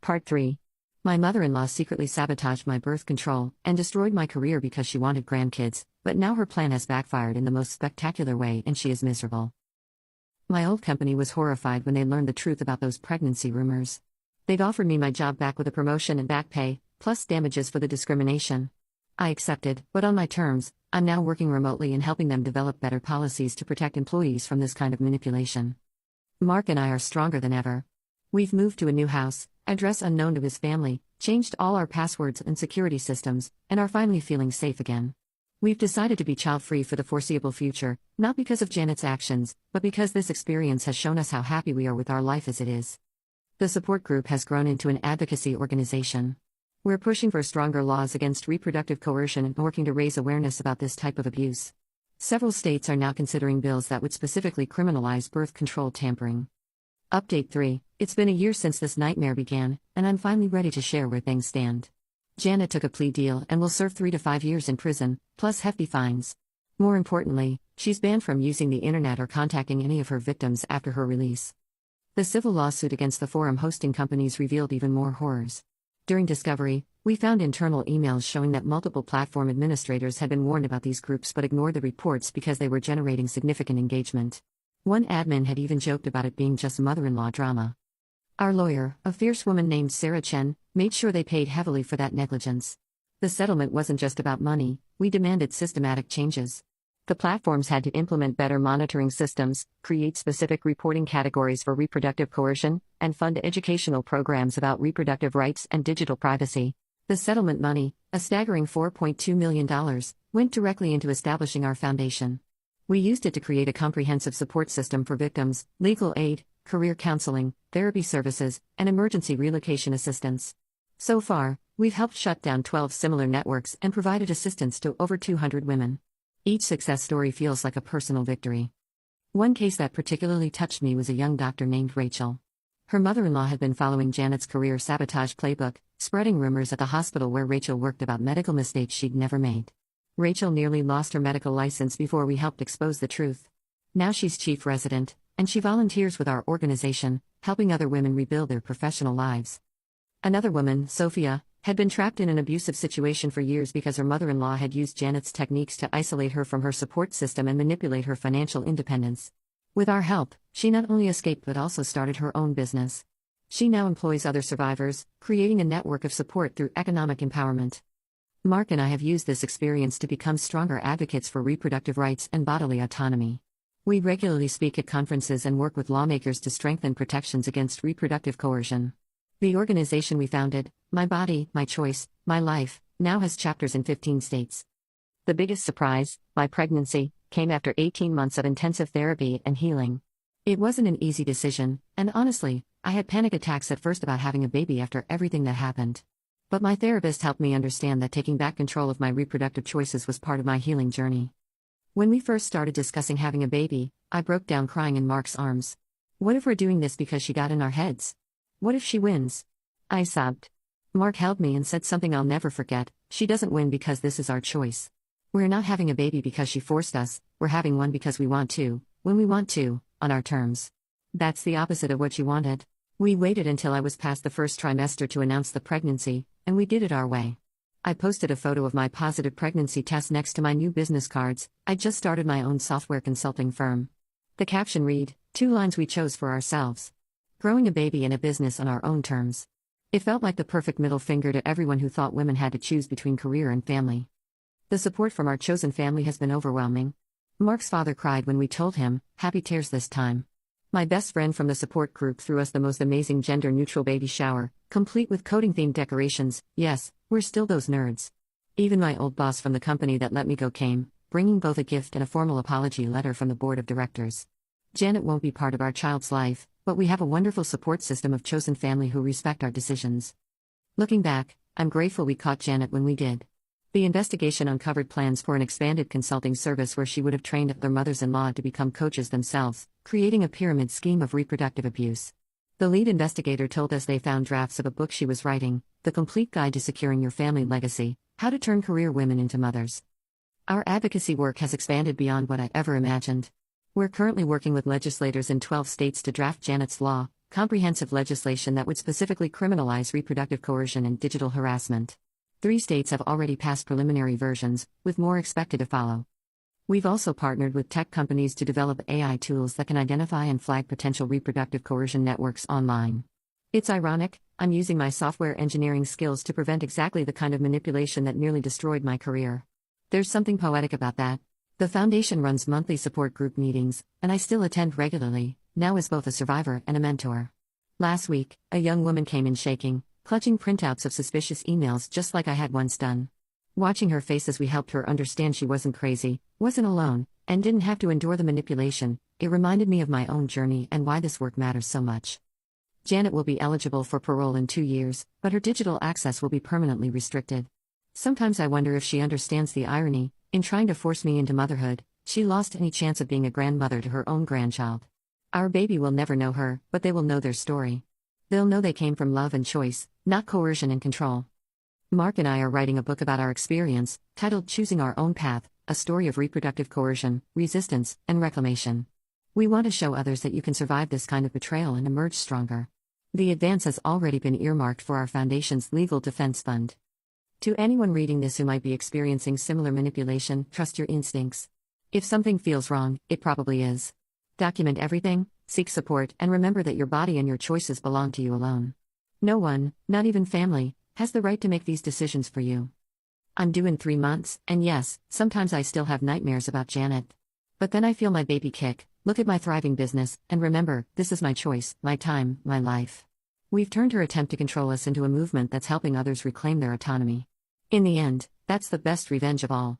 Part 3. My mother-in-law secretly sabotaged my birth control and destroyed my career because she wanted grandkids, but now her plan has backfired in the most spectacular way and she is miserable. My old company was horrified when they learned the truth about those pregnancy rumors. They'd offered me my job back with a promotion and back pay, plus damages for the discrimination. I accepted, but on my terms. I'm now working remotely and helping them develop better policies to protect employees from this kind of manipulation. Mark and I are stronger than ever. We've moved to a new house, address unknown to his family, changed all our passwords and security systems, and are finally feeling safe again. We've decided to be child-free for the foreseeable future, not because of Janet's actions, but because this experience has shown us how happy we are with our life as it is. The support group has grown into an advocacy organization. We're pushing for stronger laws against reproductive coercion and working to raise awareness about this type of abuse. Several states are now considering bills that would specifically criminalize birth control tampering. Update 3. It's been a year since this nightmare began, and I'm finally ready to share where things stand. Janet took a plea deal and will serve 3 to 5 years in prison, plus hefty fines. More importantly, she's banned from using the internet or contacting any of her victims after her release. The civil lawsuit against the forum hosting companies revealed even more horrors. During discovery, we found internal emails showing that multiple platform administrators had been warned about these groups but ignored the reports because they were generating significant engagement. One admin had even joked about it being just mother-in-law drama. Our lawyer, a fierce woman named Sarah Chen, made sure they paid heavily for that negligence. The settlement wasn't just about money, we demanded systematic changes. The platforms had to implement better monitoring systems, create specific reporting categories for reproductive coercion, and fund educational programs about reproductive rights and digital privacy. The settlement money, a staggering $4.2 million, went directly into establishing our foundation. We used it to create a comprehensive support system for victims, legal aid, career counseling, therapy services, and emergency relocation assistance. So far, we've helped shut down 12 similar networks and provided assistance to over 200 women. Each success story feels like a personal victory. One case that particularly touched me was a young doctor named Rachel. Her mother-in-law had been following Janet's career sabotage playbook, spreading rumors at the hospital where Rachel worked about medical mistakes she'd never made. Rachel nearly lost her medical license before we helped expose the truth. Now she's chief resident, and she volunteers with our organization, helping other women rebuild their professional lives. Another woman, Sophia, had been trapped in an abusive situation for years because her mother-in-law had used Janet's techniques to isolate her from her support system and manipulate her financial independence. With our help, she not only escaped but also started her own business. She now employs other survivors, creating a network of support through economic empowerment. Mark and I have used this experience to become stronger advocates for reproductive rights and bodily autonomy. We regularly speak at conferences and work with lawmakers to strengthen protections against reproductive coercion. The organization we founded, My Body, My Choice, My Life, now has chapters in 15 states. The biggest surprise, my pregnancy, came after 18 months of intensive therapy and healing. It wasn't an easy decision, and honestly, I had panic attacks at first about having a baby after everything that happened. But my therapist helped me understand that taking back control of my reproductive choices was part of my healing journey. When we first started discussing having a baby, I broke down crying in Mark's arms. What if we're doing this because she got in our heads? What if she wins? I sobbed. Mark held me and said something I'll never forget: she doesn't win because this is our choice. We're not having a baby because she forced us, we're having one because we want to, when we want to, on our terms. That's the opposite of what you wanted. We waited until I was past the first trimester to announce the pregnancy, and we did it our way. I posted a photo of my positive pregnancy test next to my new business cards. I just started my own software consulting firm. The caption read, 2 lines we chose for ourselves. Growing a baby and a business on our own terms. It felt like the perfect middle finger to everyone who thought women had to choose between career and family. The support from our chosen family has been overwhelming. Mark's father cried when we told him, happy tears this time. My best friend from the support group threw us the most amazing gender-neutral baby shower, complete with coding-themed decorations. Yes, we're still those nerds. Even my old boss from the company that let me go came, bringing both a gift and a formal apology letter from the board of directors. Janet won't be part of our child's life, but we have a wonderful support system of chosen family who respect our decisions. Looking back, I'm grateful we caught Janet when we did. The investigation uncovered plans for an expanded consulting service where she would have trained their mothers-in-law to become coaches themselves, creating a pyramid scheme of reproductive abuse. The lead investigator told us they found drafts of a book she was writing, The Complete Guide to Securing Your Family Legacy: How to Turn Career Women into Mothers. Our advocacy work has expanded beyond what I ever imagined. We're currently working with legislators in 12 states to draft Janet's law, comprehensive legislation that would specifically criminalize reproductive coercion and digital harassment. 3 states have already passed preliminary versions, with more expected to follow. We've also partnered with tech companies to develop AI tools that can identify and flag potential reproductive coercion networks online. It's ironic, I'm using my software engineering skills to prevent exactly the kind of manipulation that nearly destroyed my career. There's something poetic about that. The foundation runs monthly support group meetings, and I still attend regularly, now as both a survivor and a mentor. Last week, a young woman came in shaking, clutching printouts of suspicious emails just like I had once done. Watching her face as we helped her understand she wasn't crazy, wasn't alone, and didn't have to endure the manipulation, it reminded me of my own journey and why this work matters so much. Janet will be eligible for parole in 2 years, but her digital access will be permanently restricted. Sometimes I wonder if she understands the irony. In trying to force me into motherhood, she lost any chance of being a grandmother to her own grandchild. Our baby will never know her, but they will know their story. They'll know they came from love and choice, not coercion and control. Mark and I are writing a book about our experience, titled Choosing Our Own Path, a story of reproductive coercion, resistance, and reclamation. We want to show others that you can survive this kind of betrayal and emerge stronger. The advance has already been earmarked for our foundation's legal defense fund. To anyone reading this who might be experiencing similar manipulation, trust your instincts. If something feels wrong, it probably is. Document everything, seek support, and remember that your body and your choices belong to you alone. No one, not even family, has the right to make these decisions for you. I'm due in 3 months, and yes, sometimes I still have nightmares about Janet. But then I feel my baby kick, look at my thriving business, and remember, this is my choice, my time, my life. We've turned her attempt to control us into a movement that's helping others reclaim their autonomy. In the end, that's the best revenge of all.